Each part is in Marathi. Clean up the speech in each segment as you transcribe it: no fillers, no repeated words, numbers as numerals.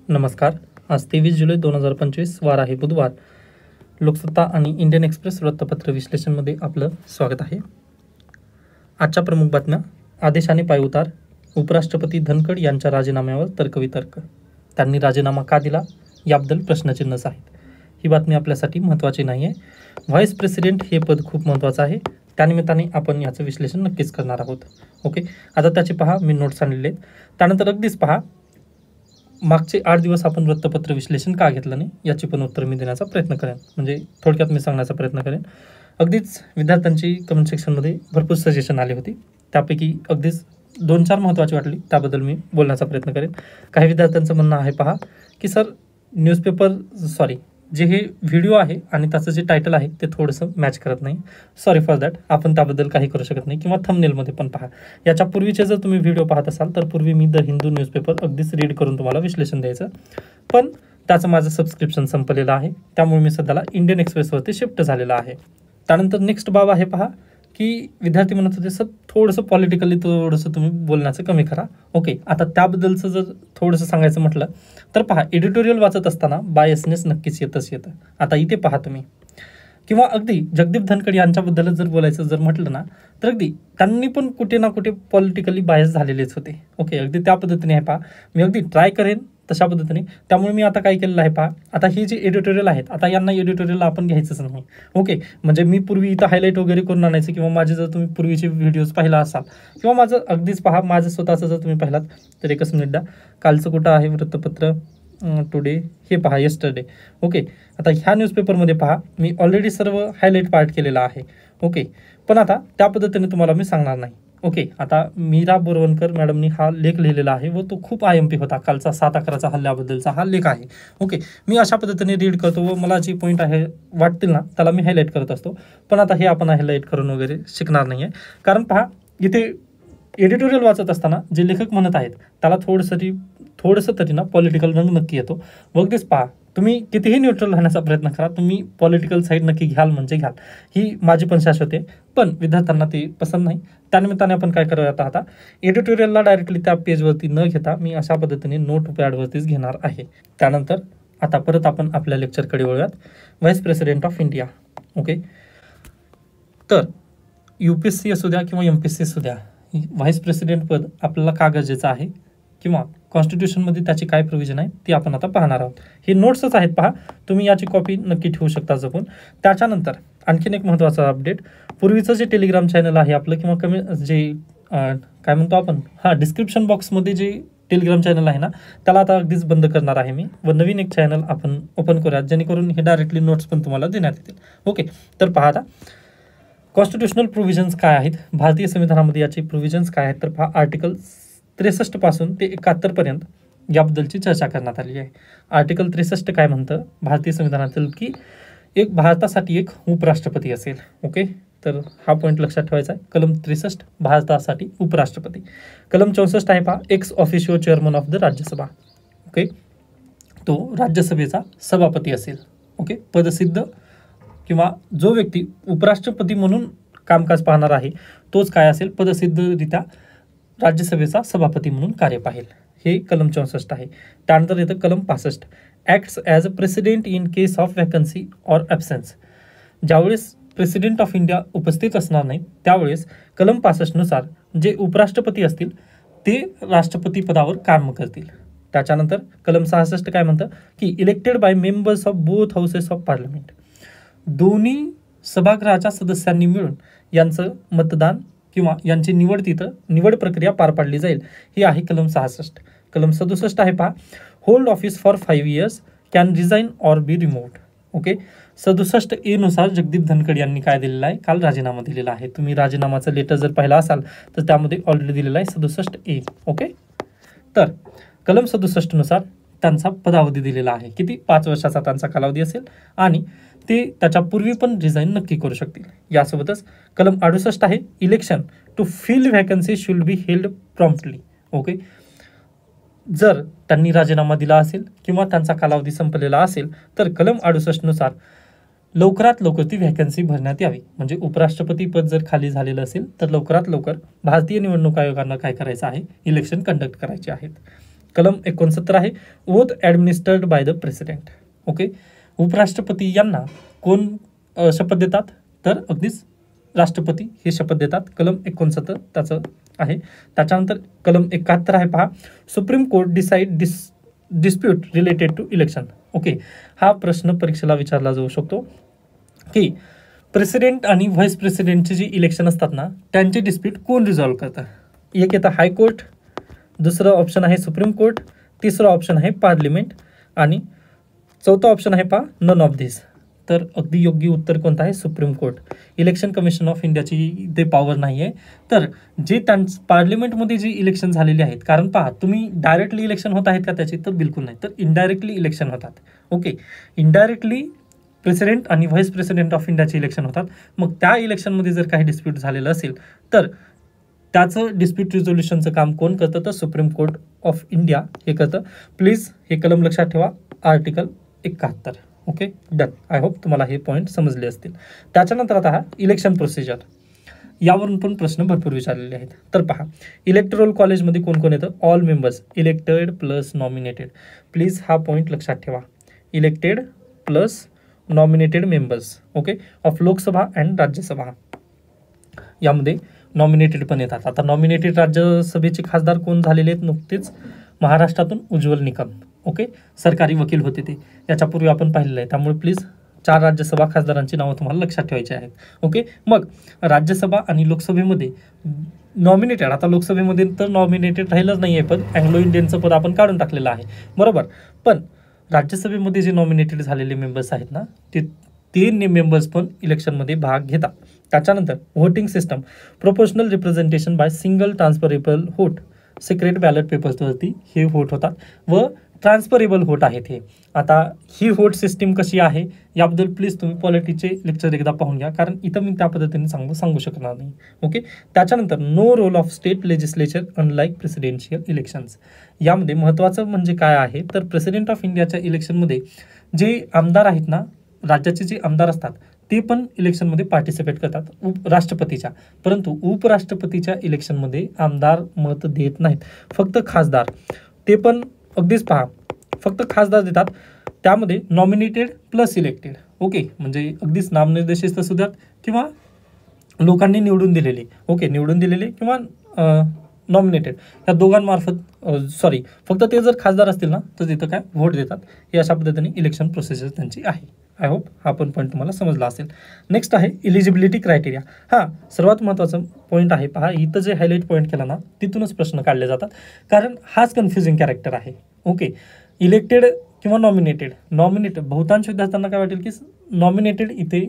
नमस्कार. आज 23 जुलै 2025 वार आहे बुधवार. लोकसत्ता आणि इंडियन एक्सप्रेस वृत्तपत्र विश्लेषणमध्ये आपलं स्वागत आहे. आजच्या प्रमुख बातम्या. आदेशाने पायउतार. उपराष्ट्रपती धनखड यांच्या राजीनाम्यावर तर्कवितर्क. त्यांनी राजीनामा का दिला याबद्दल प्रश्नचिन्हच आहेत. ही बातमी आपल्यासाठी महत्त्वाची नाही आहे. व्हाईस प्रेसिडेंट हे पद खूप महत्त्वाचं आहे. त्यानिमित्ताने आपण याचं विश्लेषण नक्कीच करणार आहोत. ओके, आता त्याचे पहा, मी नोट्स आणलेले आहेत. त्यानंतर अगदीच पहा, मागचे 8 दिवस आपण वृत्तपत्र विश्लेषण का घेतलं नाही याची पण उत्तर मी देण्याचा प्रयत्न करेन. म्हणजे थोडक्यात मी सांगण्याचा प्रयत्न करेन. अगदीच विद्यार्थ्यांची कमेंट सेक्शनमध्ये भरपूर सजेशन आली होती. त्यापैकी अगदीच 2-4 महत्त्वाची वाटली, त्याबद्दल मी बोलण्याचा प्रयत्न करेन. काही विद्यार्थ्यांचं म्हणणं आहे पहा की सर जे हे व्हिडिओ आहे आणि त्याचं जे टायटल आहे ते थोडंसं मॅच करत नाही. Sorry for that. आपण त्याबद्दल काही करू शकत नाही. किंवा थंबनेलमध्ये पण पहा. याच्या पूर्वीचे जर तुम्ही व्हिडिओ पाहत असाल तर पूर्वी मी द हिंदू न्यूजपेपर अगदीच रीड करून तुम्हाला विश्लेषण द्यायचं, पण त्याचं माझं सबस्क्रिप्शन संपलेलं आहे. त्यामुळे मी सध्याला इंडियन एक्सप्रेसवरती शिफ्ट झालेला आहे. त्यानंतर नेक्स्ट बाब आहे पहा की विद्यार्थी म्हणत होते सर थोडंसं पॉलिटिकली तुम्ही बोलण्याचं कमी करा. ओके, आता त्याबद्दलचं जर थोडंसं सांगायचं म्हटलं तर पहा, एडिटोरियल वाचत असताना बायसनेस नक्कीच येतं. आता इथे पहा तुम्ही, किंवा अगदी जगदीप धनखड यांच्याबद्दलच जर बोलायचं जर म्हटलं ना तर अगदी त्यांनी पण कुठे ना कुठे पॉलिटिकली बायस झालेलेच होते. ओके, अगदी त्या पद्धतीने आहे पहा. मी अगदी ट्राय करेन तशा पद्धतीने. त्यामुळे मी आता काय केलेलं आहे पहा, आता ही जी एडिटोरियल आहेत, आता यांना एडिटोरियलला आपण घ्यायचंच नाही. ओके, म्हणजे मी पूर्वी इथं हायलाईट वगैरे करून आणायचं, किंवा माझे जर तुम्ही पूर्वीचे व्हिडिओज पाहिला असाल, किंवा माझं अगदीच पहा, माझं स्वतःचं जर तुम्ही पाहिलात तर एकच मिनिट द्या. कालचं कुठं आहे वृत्तपत्र, टुडे, हे पहा, येस्टरडे. ओके, आता ह्या न्यूजपेपरमध्ये पहा, मी ऑलरेडी सर्व हायलाईट पार्ट केलेला आहे. ओके, पण आता त्या पद्धतीने तुम्हाला मी सांगणार नाही. ओके, आता मीरा बोरवणकर मॅडमनी हा लेख लिहिलेला आहे व तो खूप IMP होता. कालचा 7/11चा हल्ल्याबद्दलचा हा लेख आहे. ओके, मी अशा पद्धतीने रीड करतो व मला जी पॉईंट आहे वाटतील ना त्याला मी हायलाईट करत असतो. पण आता हे आपण हायलाईट करून वगैरे शिकणार नाही आहे. कारण पहा, इथे एडिटोरियल वाचत असताना जे लेखक म्हणत आहेत त्याला थोडंसं तरी ना पॉलिटिकल रंग नक्की येतो. अगदीच पहा, तुम्ही कितीही न्यूट्रल राहण्याचा प्रयत्न करा, तुम्ही पॉलिटिकल साईड नक्की घ्याल म्हणजे घ्याल, ही माझी पण शाश्वत आहे. पण विद्यार्थ्यांना ते पसंत नाही. त्यानिमित्ताने आपण काय करूयात, आता एडिटोरियलला डायरेक्टली त्या पेजवरती न घेता मी अशा पद्धतीने नोट पॅडवरतीच घेणार आहे. त्यानंतर आता परत आपण आपल्या लेक्चरकडे वळूयात. Vice president of India. Okay, तर UPSC असू द्या किंवा MPSC असू द्या, व्हाईस प्रेसिडेंट पद आपल्याला का गरजेचं आहे, किंवा कॉन्स्टिट्यूशनमध्ये त्याची काय प्रोव्हिजन आहे ती आपण आता पाहणार आहोत. हे नोट्सच आहेत पहा, तुम्ही याची कॉपी नक्की ठेवू शकता जपून. त्याच्यानंतर आणखीन एक महत्त्वाचा अपडेट, पूर्वीचं जे टेलिग्राम चॅनल आहे आपलं, किंवा काय म्हणतो आपण, डिस्क्रिप्शन बॉक्समध्ये जे टेलिग्राम चॅनल आहे ना त्याला आता अगदीच बंद करणार आहे मी, व नवीन एक चॅनल आपण ओपन करूयात, जेणेकरून हे डायरेक्टली नोट्स पण तुम्हाला देण्यात येतील. ओके, तर पहा आता कॉन्स्टिट्यूशनल प्रोव्हिजन्स काय आहेत, भारतीय संविधानामध्ये याचे प्रोव्हिजन्स काय आहेत, तर पहा आर्टिकल 63 पासून ते 71 पर्यंत याबद्दलची चर्चा करण्यात आली आहे. आर्टिकल 63 काय म्हणतं भारतीय संविधानातील, की भारतासाठी एक उपराष्ट्रपती असेल. ओके, तर हा पॉईंट लक्षात ठेवायचा आहे. कलम 63 भारतासाठी उपराष्ट्रपती. कलम 64 आहे पहा, ex officio chairman of the Rajya Sabha. Okay, तो राज्यसभेचा सभापती असेल. ओके, पदसिद्ध किंवा जो व्यक्ती उपराष्ट्रपती म्हणून कामकाज पाहणार आहे तोच काय असेल, पदसिद्धरित्या राज्यसभेचा सभापती म्हणून कार्य पाहिल. हे कलम 64 आहे. त्यानंतर येतं कलम 65, acts as a president in case of vacancy or absence. ज्यावेळेस प्रेसिडेंट ऑफ इंडिया उपस्थित असणार नाही त्यावेळेस कलम 65 नुसार जे उपराष्ट्रपती असतील ते राष्ट्रपती पदावर काम करतील. त्याच्यानंतर कलम 66 काय म्हणतं, की elected by members of both houses of parliament. दोन्ही सभागृहाच्या सदस्यांनी मिळून यांचं मतदान किंवा यांची निवड प्रक्रिया पार पाडली जाईल. ही आहे कलम 66. कलम 67 आहे पहा, hold office for 5 years, can resign or be removed. Okay, 67A नुसार जगदीप धनखड यांनी काय दिलेलं आहे, काल राजीनामा दिलेला आहे. तुम्ही राजीनामाचं लेटर जर पाहिला असाल तर त्यामध्ये ऑलरेडी दिलेला आहे 67A. ओके, तर कलम 67 नुसार त्यांचा पदावधी दिलेला आहे. किती, 5 वर्षाचा त्यांचा कालावधी असेल आणि ते त्याच्यापूर्वी पण रिझाईन नक्की करू शकतील. यासोबतच कलम 68 आहे, election to fill vacancy should be held promptly. Okay, जर त्यांनी राजीनामा दिला असेल किंवा त्यांचा कालावधी संपलेला असेल तर कलम 68 नुसार लवकरात लवकर ती व्हॅकन्सी भरण्यात यावी. म्हणजे उपराष्ट्रपती पद जर खाली झालेलं असेल तर लवकरात लवकर भारतीय निवडणूक आयोगानं काय करायचं आहे, इलेक्शन कंडक्ट करायचे आहेत. कलम 69 आहे, oath administered by the president. Okay, उपराष्ट्रपती यांना कोण शपथ देतात, तर अगदीच राष्ट्रपती हे शपथ देतात. कलम 69 त्याचं आहे. त्याच्यानंतर कलम 71 आहे पहा, Supreme Court decide dispute related to election. Okay, हा प्रश्न परीक्षेला विचारला जाऊ शकतो की प्रेसिडेंट आणि व्हाईस प्रेसिडेंटचे जे इलेक्शन असतात ना, त्यांचे डिस्प्यूट कोण रिझॉल्व्ह करतं. एक येतं हायकोर्ट, दुसरं ऑप्शन आहे सुप्रीम कोर्ट, तिसरं ऑप्शन आहे पार्लिमेंट आणि चौथा ऑप्शन आहे पहा नन ऑफ धिस. तर अगदी योग्य उत्तर कोणतं आहे, supreme court. Election commission of इंडियाची ते पॉवर नाही आहे. तर जे पार्लिमेंटमध्ये जे इलेक्शन झालेले आहेत, कारण पहा तुम्ही डायरेक्टली इलेक्शन होत आहेत का त्याची, तर बिलकुल नाही, तर इनडायरेक्टली इलेक्शन होतात. ओके, इनडायरेक्टली प्रेसिडेंट आणि व्हाईस प्रेसिडेंट ऑफ इंडियाचे इलेक्शन होतात. मग त्या इलेक्शनमध्ये जर काही डिस्प्यूट झालेलं असेल तर त्याचं डिस्प्यूट रिझोल्युशनचं काम कोण करतं, तर सुप्रीम कोर्ट ऑफ इंडिया हे करतं. प्लीज हे कलम लक्षात ठेवा, article 71. Okay, done. I hope तुम्हाला हे पॉईंट समजले असतील. त्याच्यानंतर आता हा इलेक्शन प्रोसिजर, यावरून पण प्रश्न भरपूर विचारलेले आहेत. तर पहा, इलेक्टोरल कॉलेजमध्ये कोण कोण येतं, all members, elected plus nominated. Please हा पॉईंट लक्षात ठेवा, elected plus nominated members. Okay, of Lok Sabha and Rajya Sabha, यामध्ये नॉमिनेटेड पण येतात. आता नॉमिनेटेड राज्यसभेचे खासदार कोण झालेले आहेत, नुकतेच महाराष्ट्रातून उज्ज्वल निकम. ओके, सरकारी वकील होते ते, याच्यापूर्वी आपण पाहिलेलं आहे. त्यामुळे प्लीज 4 राज्यसभा खासदारांची नावं तुम्हाला लक्षात ठेवायची आहेत. ओके, मग राज्यसभा आणि लोकसभेमध्ये नॉमिनेटेड, आता लोकसभेमध्ये तर नॉमिनेटेड राहिलंच नाही आहे पद, अँग्लो इंडियनचं पद आपण काढून टाकलेलं आहे, बरोबर. पण राज्यसभेमध्ये जे नॉमिनेटेड झालेले मेंबर्स आहेत ना, ते मेंबर्स पण इलेक्शनमध्ये भाग घेतात. त्याच्यानंतर voting system, proportional representation by single transferable vote, secret ballot पेपर्सवरती हे व्होट होतात व ट्रान्सफरेबल व्होट आहेत हे. आता ही व्होट सिस्टीम कशी आहे याबद्दल प्लीज तुम्ही पॉलिटिचे लेक्चर एकदा पाहून घ्या, कारण इथं मी त्या पद्धतीने सांगू शकणार नाही. ओके, त्याच्यानंतर no role of state legislature unlike presidential elections. यामध्ये महत्त्वाचं म्हणजे काय आहे, तर प्रेसिडेंट ऑफ इंडियाच्या इलेक्शनमध्ये जे आमदार आहेत ना, राज्याचे जे आमदार असतात ते पण इलेक्शनमध्ये पार्टिसिपेट करतात राष्ट्रपतीच्या, परंतु उपराष्ट्रपतीच्या इलेक्शनमध्ये आमदार मत देत नाहीत, फक्त खासदार. ते पण अगदीच पहा, फक्त खासदार देतात, त्यामध्ये नॉमिनेटेड प्लस इलेक्टेड. ओके, म्हणजे अगदीच नामनिर्देशित असू द्यात किंवा लोकांनी निवडून दिलेले. ओके, निवडून दिलेले किंवा नॉमिनेटेड, या दोघांमार्फत फक्त ते जर खासदार असतील ना, तर तिथं काय व्होट देतात. हे अशा पद्धतीने इलेक्शन प्रोसेस त्यांची आहे. आय होप हा पण पॉईंट तुम्हाला समजला असेल. नेक्स्ट आहे इलिजिबिलिटी क्रायटेरिया. हां, सर्वात महत्त्वाचं पॉईंट आहे पहा, इथं जे हायलाईट पॉईंट केला ना, तिथूनच प्रश्न काढले जातात, कारण हाच कन्फ्युजिंग कॅरेक्टर आहे. ओके, इलेक्टेड किंवा नॉमिनेटेड बहुतांश विद्यार्थ्यांना काय वाटेल की नॉमिनेटेड इथे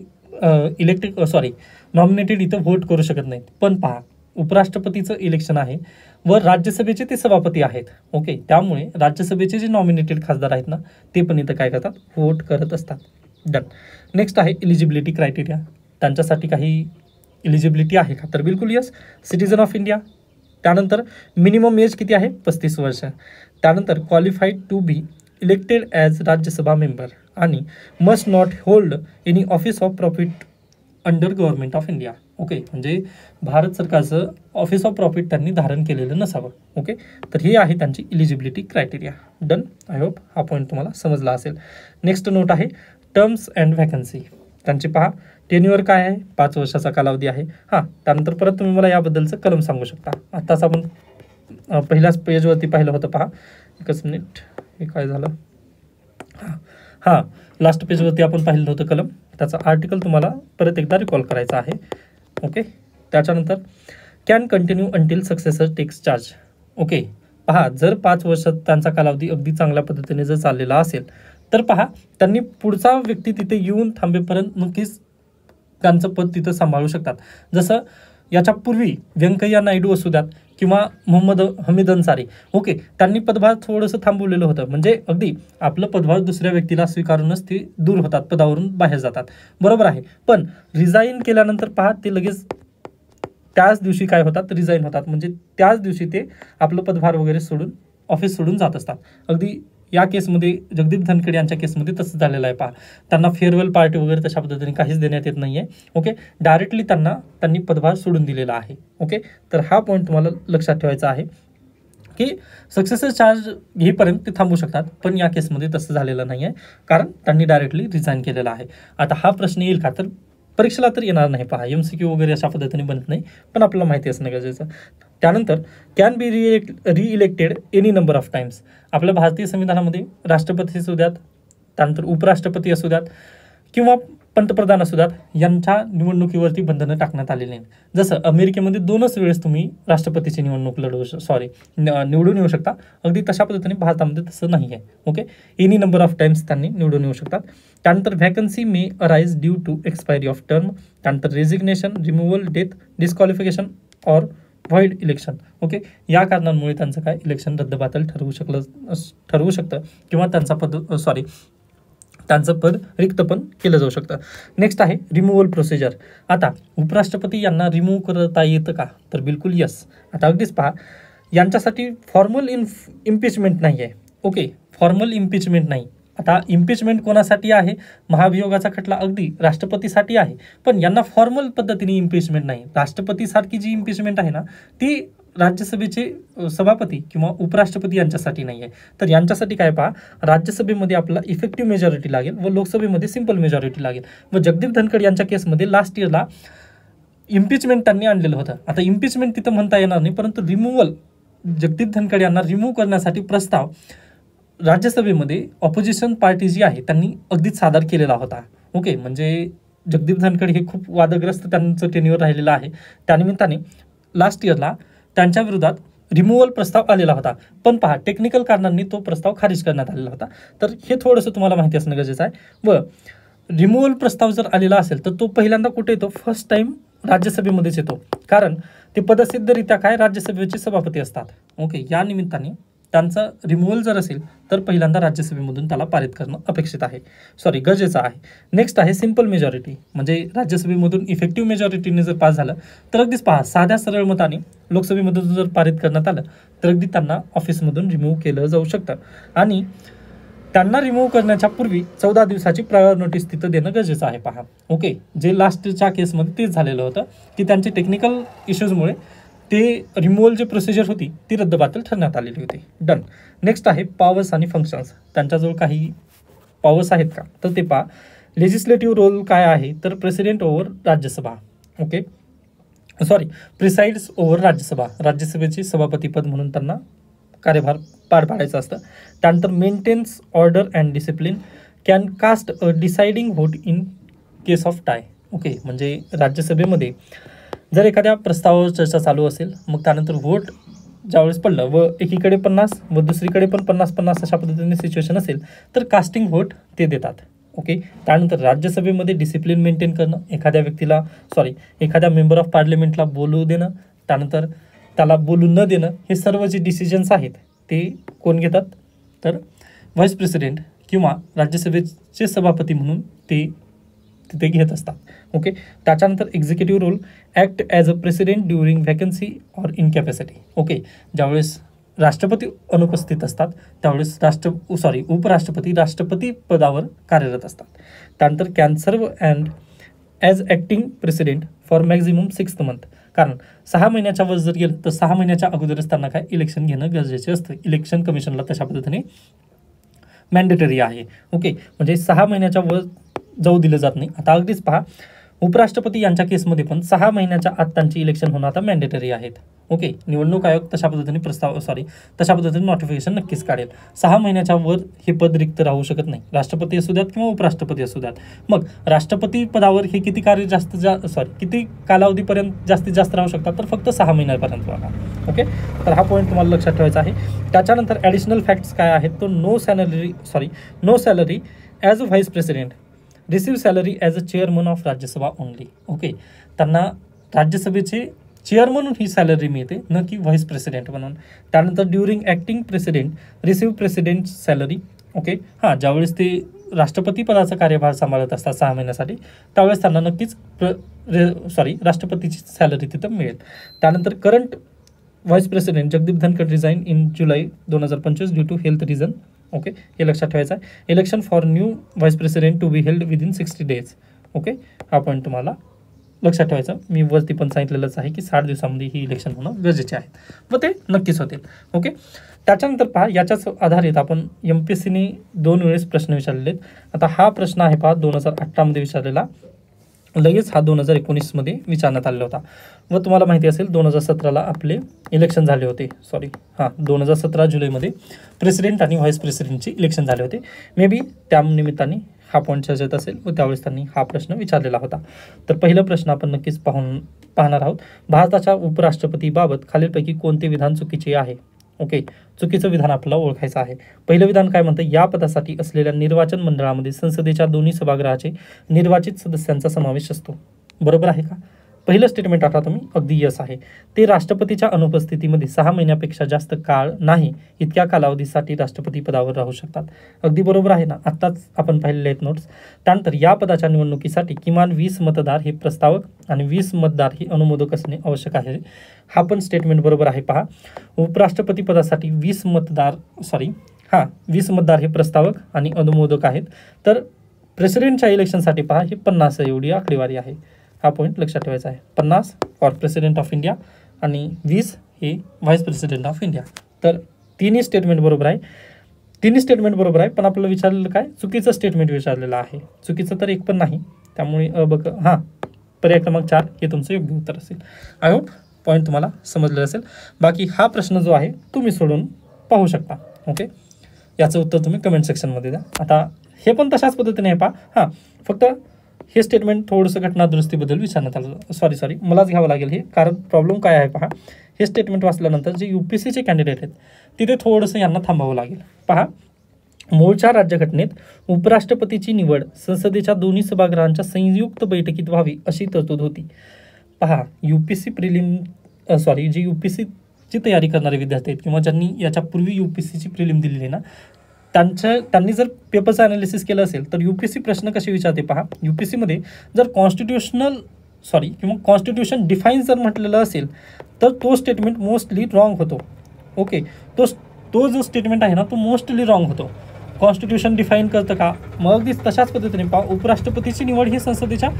नॉमिनेटेड इथं व्होट करू शकत नाहीत. पण पहा, उपराष्ट्रपतीचं इलेक्शन आहे व राज्यसभेचे ते सभापती आहेत. ओके, त्यामुळे राज्यसभेचे जे नॉमिनेटेड खासदार आहेत ना, ते पण इथं काय करतात, व्होट करत असतात. डन. नेक्स्ट आहे इलिजिबिलिटी क्रायटेरिया. त्यांच्यासाठी काही इलिजिबिलिटी आहे का, तर बिलकुल यस, सिटीजन ऑफ इंडिया. त्यानंतर मिनिमम एज किती आहे, 35 वर्ष. त्यानंतर qualified to be elected as Rajya Sabha member आणि must not hold any office of profit under government of India. Okay, म्हणजे भारत सरकारचं ऑफिस ऑफ प्रॉफिट त्यांनी धारण केलेलं नसावं. ओके, तर ही आहे त्यांची eligibility criteria. Done. I hope हा पॉईंट तुम्हाला समजला असेल. नेक्स्ट नोट आहे टर्म्स अँड व्हॅकन्सी. त्यांची पहा, टेन्युअर काय आहे, 5 वर्षाचा कालावधी आहे. हां, त्यानंतर परत तुम्ही मला याबद्दलचं कलम सांगू शकता. आत्ताच आपण पहिल्याच पेजवरती पाहिलं होतं, पहा एकच मिनिट, हे काय झालं, हां लास्ट पेजवरती आपण पाहिलं होतं कलम, त्याचा आर्टिकल तुम्हाला परत एकदा रिकॉल करायचा आहे. ओके, त्याच्यानंतर can continue until successor takes charge. Okay, पहा, जर 5 वर्षात त्यांचा कालावधी अगदी चांगल्या पद्धतीने जर चाललेला असेल तर पहा, त्यांनी पुढचा व्यक्ती तिथे येऊन थांबेपर्यंत नक्कीच त्यांचं पद तिथं सांभाळू शकतात. जसं याच्यापूर्वी व्यंकय्या नायडू असू द्यात किंवा मोहम्मद हमीद अन्सारी. ओके, त्यांनी पदभार थोडंसं थांबवलेलं होतं, म्हणजे अगदी आपलं पदभार दुसऱ्या व्यक्तीला स्वीकारूनच ते दूर होतात, पदावरून बाहेर जातात, बरोबर आहे. पण रिझाईन केल्यानंतर पहा, ते लगेच त्याच दिवशी काय होतात, रिझाईन होतात, म्हणजे त्याच दिवशी ते आपलं पदभार वगैरे सोडून ऑफिस सोडून जात असतात. अगदी या केसमध्ये जगदीप धनखडे यांच्या केसमध्ये तसंच झालेलं आहे. पहा, त्यांना फेअरवेल पार्टी वगैरे तशा पद्धतीने काहीच देण्यात येत नाही आहे. ओके, डायरेक्टली त्यांनी पदभार सोडून दिलेला आहे. ओके, तर हा पॉईंट तुम्हाला लक्षात ठेवायचा आहे. की सक्सेसर चार्ज घेईपर्यंत ते थांबू शकतात, पण या केसमध्ये तसं झालेलं नाही आहे, कारण त्यांनी डायरेक्टली रिझाईन केलेला आहे. आता हा प्रश्न येईल का, तर परीक्षेला तर येणार नाही. पहा, MCQ वगैरे अशा पद्धतीने बनत नाही, पण आपल्याला माहिती असणं गरजेचं. त्यानंतर can be reelected any number of times. आपल्या भारतीय संविधानामध्ये राष्ट्रपती असू द्यात, त्यानंतर उपराष्ट्रपती असू द्यात किंवा पंतप्रधान असू द्यात, यांच्या निवडणुकीवरती बंधनं टाकण्यात आलेली नाही. जसं अमेरिकेमध्ये 2च वेळेस तुम्ही राष्ट्रपतीची निवडणूक निवडून येऊ शकता, अगदी तशा पद्धतीने भारतामध्ये तसं नाही आहे. Okay, any number of times त्यांनी निवडून येऊ शकतात. त्यानंतर vacancy may arise due to expiry of term. त्यानंतर resignation, removal, death, disqualification or void election. Okay, या कारणांमुळे त्यांचं काय इलेक्शन रद्दबातल ठरवू शकतं किंवा त्यांचं पद रिक्त पण केलं जाऊ शकतं. नेक्स्ट आहे रिमूव्हल प्रोसिजर. आता उपराष्ट्रपती यांना रिमूव्ह करता येतं का, तर बिलकुल यस. आता अगदीच पहा, यांच्यासाठी फॉर्मल इम्पिचमेंट नाही आहे. ओके, फॉर्मल इम्पिचमेंट नाही. आता इम्पिचमेंट कोणासाठी आहे, महाभियोगाचा खटला अगदी राष्ट्रपतीसाठी आहे, पण यांना फॉर्मल पद्धतीने इम्पिचमेंट नाही. राष्ट्रपतीसारखी जी इम्पिचमेंट आहे ना, ती राज्यसभेचे सभापती किंवा उपराष्ट्रपती यांच्यासाठी नाही आहे. तर यांच्यासाठी काय पहा, राज्यसभेमध्ये आपला इफेक्टिव्ह मेजॉरिटी लागेल व लोकसभेमध्ये सिंपल मेजॉरिटी लागेल. व जगदीप धनखड यांच्या केसमध्ये लास्ट इयरला इम्पिचमेंट त्यांनी आणलेलं होतं. आता इम्पिचमेंट तिथं म्हणता येणार नाही, परंतु रिमूव्हल, जगदीप धनखड यांना रिमूव्ह करण्यासाठी प्रस्ताव राज्यसभेमध्ये ऑपोजिशन पार्टी जी आहे त्यांनी अगदीच सादर केलेला होता. ओके, म्हणजे जगदीप धनखड हे खूप वादग्रस्त त्यांचं टेन्युअर राहिलेलं आहे. त्यानिमित्ताने लास्ट इयरला त्यांच्या विरोधात रिमूव्हल प्रस्ताव आलेला होता, पण पहा टेक्निकल कारणांनी तो प्रस्ताव खारिज करण्यात आलेला होता. तर हे थोडंसं तुम्हाला माहिती असणं गरजेचं आहे. व रिमूव्हल प्रस्ताव जर आलेला असेल तर तो पहिल्यांदा कुठे येतो, फर्स्ट टाइम राज्यसभेमध्येच येतो, कारण ते पदसिद्धरित्या काय राज्यसभेचे सभापती असतात. ओके, या निमित्ताने त्यांचा रिमूव्हल जर असेल तर पहिल्यांदा राज्यसभेमधून त्याला पारित करणं अपेक्षित आहे, गरजेचं आहे. नेक्स्ट आहे सिंपल मेजॉरिटी, म्हणजे राज्यसभेमधून इफेक्टिव्ह मेजॉरिटीने जर पास झालं तर अगदीच पहा, साध्या सरळ मताने लोकसभेमधून जर पारित करण्यात आलं तर अगदी त्यांना ऑफिसमधून रिमूव्ह केलं जाऊ शकतं. आणि त्यांना रिमूव्ह करण्याच्या पूर्वी 14 दिवसाची प्रायर नोटीस तिथं देणं गरजेचं आहे. पहा, ओके, जे लास्टच्या केसमध्ये तेच झालेलं होतं की त्यांचे टेक्निकल इश्यूजमुळे ते रिमूव्हल जी प्रोसिजर होती ती रद्दबातल ठरण्यात आलेली होती. डन. नेक्स्ट आहे पॉवर्स आणि फंक्शन्स. त्यांच्याजवळ काही पॉवर्स आहेत का, तर ते पहा. लेजिस्लेटिव्ह रोल काय आहे, तर president over Rajya Sabha. Okay, presides over Rajya Sabha. राज्यसभेचे सभापतीपद म्हणून त्यांना कार्यभार पार पाडायचं असतं. त्यानंतर maintains order and discipline, can cast a deciding vote in case of tie. Okay, म्हणजे राज्यसभेमध्ये जर एखाद्या प्रस्तावावर चर्चा चालू असेल, मग त्यानंतर व्होट ज्यावेळेस पडलं व एकीकडे 50 व दुसरीकडे पण 50-50 अशा पद्धतीने सिच्युएशन असेल तर कास्टिंग व्होट ते देतात. ओके, त्यानंतर राज्यसभेमध्ये डिसिप्लिन मेंटेन करणं, एखाद्या मेंबर ऑफ पार्लमेंटला बोलू देणं, त्यानंतर त्याला बोलू न देणं, हे सर्व जे डिसिजन्स आहेत ते कोण घेतात, तर व्हाईस प्रेसिडेंट किंवा राज्यसभेचे सभापती म्हणून ते तिथे घेत असतात. ओके, त्याच्यानंतर executive role, act as a president during vacancy or incapacity. Okay, ज्यावेळेस राष्ट्रपती अनुपस्थित असतात त्यावेळेस उपराष्ट्रपती राष्ट्रपती पदावर कार्यरत असतात. त्यानंतर कॅन सर्व and as acting president for maximum 6 month. कारण 6 महिन्याच्या वर जर गेलं तर 6 महिन्याच्या अगोदरच त्यांना काय इलेक्शन घेणं गरजेचे असतं. इलेक्शन कमिशनला तशा पद्धतीने मॅन्डेटरी आहे. ओके, म्हणजे 6 महिन्याच्या वर जाऊ दिलं जात नाही. आता अगदीच पहा, उपराष्ट्रपती यांच्या केसमध्ये पण 6 महिन्याच्या आत त्यांची इलेक्शन होणं आता मॅन्डेटरी आहेत. ओके, निवडणूक आयोग तशा पद्धतीने नोटिफिकेशन नक्कीच काढेल. 6 महिन्याच्या वर हे पद रिक्त राहू शकत नाही, राष्ट्रपती असू द्यात किंवा उपराष्ट्रपती असू द्यात. मग राष्ट्रपती पदावर हे किती कालावधीपर्यंत जास्तीत जास्त राहू शकतात, तर फक्त 6 महिन्यापर्यंत बघा. ओके, तर हा पॉईंट तुम्हाला लक्षात ठेवायचा आहे. त्याच्यानंतर ॲडिशनल फॅक्ट्स काय आहेत, तो no salary as a vice president, receive salary as a chairman of Rajya Sabha only. Okay, त्यांना राज्यसभेचे चेअर म्हणून ही सॅलरी मिळते, न की व्हाईस प्रेसिडेंट म्हणून. त्यानंतर during acting president receive president salary. Okay, ज्यावेळेस ते राष्ट्रपती पदाचा कार्यभार सांभाळत असतात 6 महिन्यासाठी, त्यावेळेस त्यांना नक्कीच राष्ट्रपतीची सॅलरी तिथं मिळेल. त्यानंतर current vice president Jagdeep Dhankhar resign in July 2025 due to health reason. Okay, हे लक्षात ठेवायचं आहे. Election for new vice president to be held within 60 days. Okay, हा पॉईंट तुम्हाला लक्षात ठेवायचं, मी वरती पण सांगितलेलंच आहे की 60 दिवसामध्ये ही इलेक्शन होणं गरजेचे आहे व ते नक्कीच होतील. ओके, त्याच्यानंतर पहा, याच्याच आधारित आपण MPSCने 2 वेळेस प्रश्न विचारलेले आहेत. आता हा प्रश्न आहे पहा 2018 विचारलेला, लगेच हा 2019 विचारण्यात आलेला होता व तुम्हाला माहिती असेल 2017 आपले इलेक्शन झाले होते. 2017 जुलैमध्ये प्रेसिडेंट आणि व्हाईस प्रेसिडेंटचे इलेक्शन झाले होते. मे बी त्या निमित्ताने हा पॉईंट चर्चेत असेल व त्यावेळेस त्यांनी हा प्रश्न विचारलेला होता. तर पहिला प्रश्न आपण नक्कीच पाहणार आहोत. भारताच्या उपराष्ट्रपतीबाबत खालीलपैकी कोणते विधान चुकीचे आहे? ओके, चुकीचं विधान आपल्याला ओळखायचं आहे. पहिलं विधान काय म्हणतं, या पदासाठी असलेल्या निर्वाचन मंडळामध्ये संसदेच्या दोन्ही सभागृहाचे निर्वाचित सदस्यांचा समावेश असतो. बरोबर आहे का? पहिलं स्टेटमेंट आठवा तुम्ही, अगदी यस आहे. ते राष्ट्रपतीच्या अनुपस्थितीमध्ये 6 महिन्यापेक्षा जास्त काळ नाही इतक्या कालावधीसाठी राष्ट्रपती पदावर राहू शकतात. अगदी बरोबर आहे ना, आत्ताच आपण पाहिलेले आहेत नोट्स. त्यानंतर या पदाच्या निवडणुकीसाठी किमान 20 मतदार हे प्रस्तावक आणि 20 मतदार हे अनुमोदक असणे आवश्यक आहे. हा पण स्टेटमेंट बरोबर आहे. पहा, उपराष्ट्रपती पदासाठी 20 मतदार हे प्रस्तावक आणि अनुमोदक आहेत. तर प्रेसिडेंटच्या इलेक्शनसाठी पहा हे 50 एवढी आकडेवारी आहे. हा पॉईंट लक्षात ठेवायचा आहे. 50 फॉर प्रेसिडेंट ऑफ इंडिया आणि 20 हे व्हाईस प्रेसिडेंट ऑफ इंडिया. तर तिन्ही स्टेटमेंट बरोबर आहे. पण आपल्याला विचारलेलं काय, चुकीचं स्टेटमेंट विचारलेलं आहे. चुकीचं तर एक पण नाही, त्यामुळे पर्याय क्रमांक 4 हे तुमचं योग्य उत्तर असेल. आय होप पॉईंट तुम्हाला समजलेलं असेल. बाकी हा प्रश्न जो आहे तुम्ही सोडून पाहू शकता. ओके, याचं उत्तर तुम्ही कमेंट सेक्शनमध्ये द्या. आता हे पण तशाच पद्धतीने आहे पहा. फक्त हे स्टेटमेंट थोडंसं घटनादुरुस्तीबद्दल विचारण्यात आलं. सॉरी मलाच घ्यावं लागेल हे, कारण प्रॉब्लेम काय आहे पहा, हे स्टेटमेंट वाचल्यानंतर जे UPSCचे कॅन्डिडेट आहेत तिथे थोडंसं यांना थांबावं लागेल. पहा, मूळच्या राज्यघटनेत उपराष्ट्रपतीची निवड संसदेच्या दोन्ही सभागृहांच्या संयुक्त बैठकीत व्हावी अशी तरतूद होती. पहा, जे UPSCची तयारी करणारे विद्यार्थी आहेत किंवा ज्यांनी याच्या पूर्वी UPSCची प्रिलिम दिलेली आहे ना, त्यांनी जर पेपरचं ॲनालिसिस केलं असेल तर UPSC प्रश्न कसे विचारते पहा. UPSCमध्ये जर कॉन्स्टिट्यूशन डिफाईन जर म्हटलेलं असेल तर तो स्टेटमेंट मोस्टली रॉंग होतो. ओके, तो जो स्टेटमेंट आहे ना तो मोस्टली रॉंग होतो. कॉन्स्टिट्यूशन डिफाईन करतं का? मग अगदीच तशाच पद्धतीने पहा, उपराष्ट्रपतीची निवड ही संसदेच्या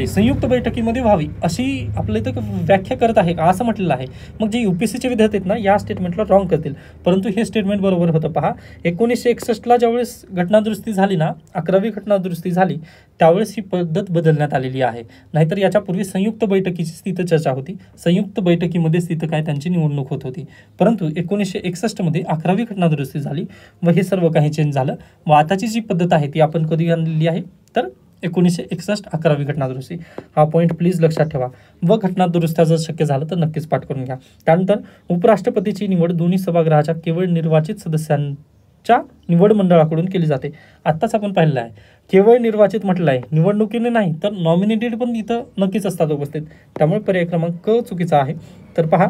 संयुक्त बैठकीमध्ये व्हावी अशी आपल्या इथं व्याख्या करत आहे का असं म्हटलेलं आहे. मग जे UPSCचे विद्यार्थी आहेत ना या स्टेटमेंटला रॉंग करतील, परंतु हे स्टेटमेंट बरोबर होतं. पहा, 1961ला ज्यावेळेस घटनादुरुस्ती झाली ना, 11वी घटनादुरुस्ती झाली, त्यावेळेस ही पद्धत बदलण्यात आलेली आहे. नाहीतर याच्यापूर्वी संयुक्त बैठकीची तिथं चर्चा होती. संयुक्त बैठकीमध्येच तिथं काय त्यांची निवडणूक होत होती. परंतु 1961मध्ये 11वी घटनादुरुस्ती झाली व हे सर्व काही चेंज झालं. व आताची जी पद्धत आहे ती आपण कधी आणलेली आहे तर 1961 11वी घटनादुरुस्ती. हा पॉईंट प्लीज लक्षात ठेवा. व घटनादुरुस्त्या जर शक्य झालं तर नक्कीच पाठ करून घ्या. त्यानंतर उपराष्ट्रपतीची निवड दोन्ही सभागृहाच्या केवळ निर्वाचित सदस्यांच्या निवड मंडळाकडून केली जाते. आत्ताच आपण पाहिलेलं आहे, केवळ निर्वाचित म्हटलं आहे, निवडणुकीने नाही तर नॉमिनेटेड पण इथं नक्कीच असतात उपस्थित. त्यामुळे पर्याय क्रमांक क चुकीचा आहे. तर पहा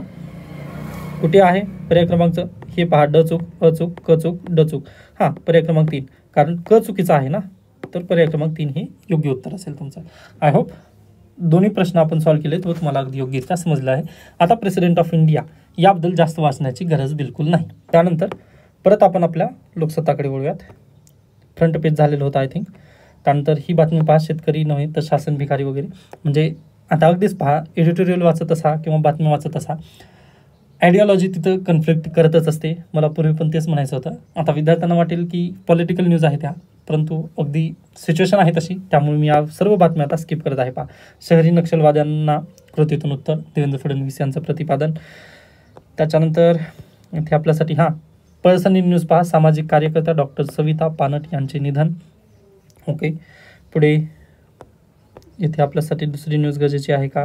कुठे आहे पर्याय क्रमांक हे पहा, ड चूक, अ चूक, क चूक, ड चूक. पर्याय क्रमांक 3, कारण क चुकीचा आहे ना, तर पर्याय क्रमांक 3 हे योग्य उत्तर असेल तुमचं. आय होप दोन्ही प्रश्न आपण सॉल्व्ह केलेत व तुम्हाला अगदी योग्यरित्या समजलं आहे. आता प्रेसिडेंट ऑफ इंडिया याबद्दल जास्त वाचण्याची गरज बिलकुल नाही. त्यानंतर परत आपण आपल्या लोकसत्ताकडे वळूयात. फ्रंट पेज झालेलं होतं आय थिंक. त्यानंतर ही बातमी पहा, शेतकरी नव्हे तर शासन भिकारी वगैरे. म्हणजे आता अगदीच पहा, एडिटोरियल वाचत असा किंवा बातमी वाचत असा, आयडिओलॉजी तिथं कन्फ्लिक्ट करतच असते. मला पूर्वी पण तेच म्हणायचं होतं. आता विद्यार्थ्यांना वाटेल की पॉलिटिकल न्यूज आहे त्या, परंतु अगदी सिच्युएशन आहे तशी, त्यामुळे मी या सर्व बातम्या आता स्किप करत आहे. पहा, शहरी नक्षलवाद्यांना कृतीतून उत्तर, देवेंद्र फडणवीस यांचं प्रतिपादन. त्याच्यानंतर इथे आपल्यासाठी पळसणी न्यूज पहा, सामाजिक कार्यकर्ता डॉक्टर सविता पानट यांचे निधन. ओके, पुढे इथे आपल्यासाठी दुसरी न्यूज गरजेची आहे का,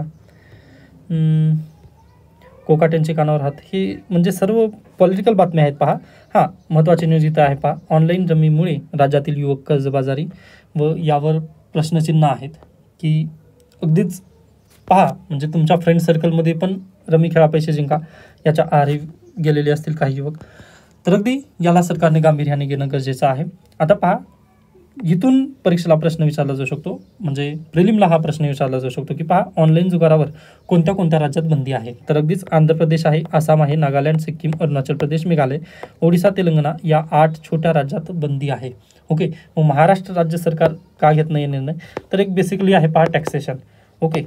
कोकाटेंचे कानावर हात. ही म्हणजे सर्व पॉलिटिकल बातम्या आहेत पहा. महत्त्वाची न्यूज इथं आहे पहा, ऑनलाईन रमीमुळे राज्यातील युवक कर्जबाजारी व यावर प्रश्नचिन्ह आहेत की अगदीच पहा, म्हणजे तुमच्या फ्रेंड सर्कलमध्ये पण रमी खेळा पैसे जिंका याच्या आहारी गेलेले असतील काही युवक. तर अगदी याला सरकारने गांभीर्याने घेणं गरजेचं आहे. आता पहा, इथून परीक्षेला प्रश्न विचारला जाऊ शकतो, म्हणजे प्रिलिमला हा प्रश्न विचारला जाऊ शकतो की पहा, ऑनलाईन जुगारावर कोणत्या कोणत्या राज्यात बंदी आहे. तर अगदीच आंध्र प्रदेश आहे, आसाम आहे, नागालँड, सिक्कीम, अरुणाचल प्रदेश, मेघालय, ओडिसा, तेलंगणा या 8 छोट्या राज्यात बंदी आहे. ओके, मग महाराष्ट्र राज्य सरकार का घेत नाही निर्णय, तर एक बेसिकली आहे पहा टॅक्सेशन. ओके,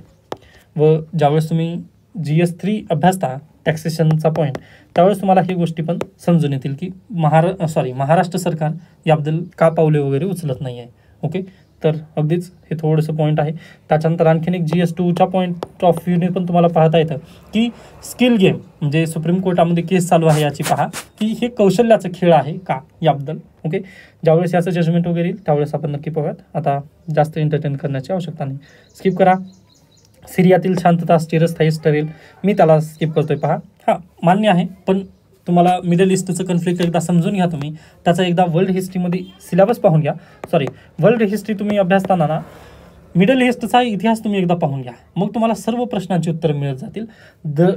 व ज्यावेळेस तुम्ही GS3 अभ्यासता टॅक्सेशनचा पॉईंट, त्यावेळेस तुम्हाला ही गोष्टी पण समजून येतील की महाराष्ट्र सरकार याबद्दल का पावले वगैरे उचलत नाही आहे. ओके, तर अगदीच हे थोडंसं पॉईंट आहे. त्याच्यानंतर आणखीन एक GS2च्या पॉईंट ऑफ व्ह्यूने पण तुम्हाला पाहता येतं की स्किल गेम म्हणजे सुप्रीम कोर्टामध्ये केस चालू आहे याची पहा की हे कौशल्याचं खेळ आहे का याबद्दल. ओके, ज्यावेळेस याचं जजमेंट वगैरे येईल त्यावेळेस आपण नक्की पाहूयात. आता जास्त एंटरटेन करण्याची आवश्यकता नाही, स्किप करा. सिरियातील शांतता चिरस्थायीच ठरेल, मी त्याला स्किप करतोय पहा. हां, मान्य आहे, पण तुम्हाला मिडल ईस्टचं कन्फ्लिक्ट एकदा समजून घ्या तुम्ही, त्याचा एकदा वर्ल्ड हिस्ट्रीमध्ये सिलेबस पाहून घ्या. वर्ल्ड हिस्ट्री तुम्ही अभ्यासताना ना मिडल ईस्टचा इतिहास तुम्ही एकदा पाहून घ्या, मग तुम्हाला सर्व प्रश्नांची उत्तरं मिळत जातील.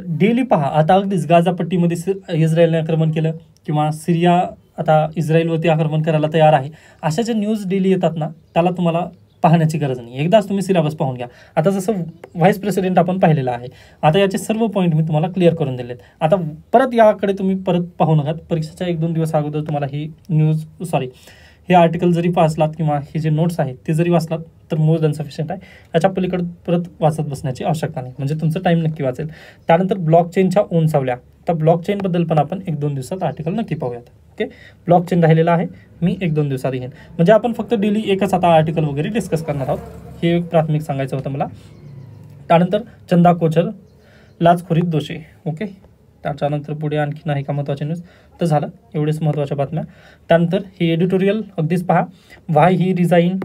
डेली पहा, आता अगदीच गाझापट्टीमध्ये इस्रायलने आक्रमण केलं किंवा सिरिया आता इस्रायलवरती आक्रमण करायला तयार आहे, अशा ज्या न्यूज डेली येतात ना त्याला तुम्हाला पाहण्याची गरज नाही, एकदाच तुम्ही सिलेबस पाहून घ्या. आता जसं व्हाईस प्रेसिडेंट आपण पाहिलेला आहे, आता याचे सर्व पॉईंट मी तुम्हाला क्लिअर करून दिलेत. आता परत याकडे तुम्ही परत पाहू नका, परीक्षेच्या 1-2 दिवस अगोदर तुम्हाला ही हे आर्टिकल जरी वाचलात किंवा हे जे नोट्स आहेत ते जरी वाचलात तर मोर दॅन सफिशियंट आहे. याच्या पलीकडे परत वाचत बसण्याची आवश्यकता नाही, म्हणजे तुमचं टाईम नक्की वाचेल. त्यानंतर ब्लॉकचेनच्या उंचावल्या, तर ब्लॉकचेनबद्दल पण आपण 1-2 दिवसात आर्टिकल नक्की पाहूयात. ओके, ब्लॉकचेन राहिलेला आहे, मी 1-2 दिवसात येईन. म्हणजे आपण फक्त डेली एकच आता आर्टिकल वगैरे डिस्कस करणार आहोत, हे प्राथमिक सांगायचं होतं मला. त्यानंतर चंदा कोचर लाचखोरीत दोषी. ओके, त्याच्यानंतर पुढे आणखी नाही का महत्त्वाचे न्यूज, तर झालं एवढेच महत्त्वाच्या बातम्या. त्यानंतर ही एडिटोरियल अगदीच पहा, व्हाय ही रिझाईन.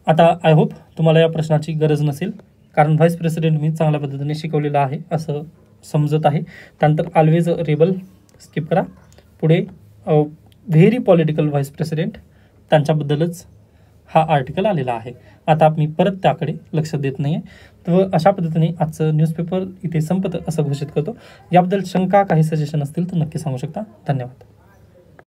आता आय होप तुम्हाला या प्रश्नाची गरज नसेल, कारण व्हाईस प्रेसिडेंट मी चांगल्या पद्धतीने शिकवलेलं आहे असं समजत आहे. त्यानंतर ऑलवेज रेबल, स्किप करा. पुढे व्हेरी पॉलिटिकल व्हाईस प्रेसिडेंट, त्यांच्याबद्दलच हा आर्टिकल आलेला आहे. आता मी परत त्याकडे लक्ष देत नाही आहे. तर अशा पद्धतीने आजचं न्यूजपेपर इथे संपतं असं घोषित करतो. याबद्दल शंका काही सजेशन असतील तर नक्की सांगू शकता. धन्यवाद.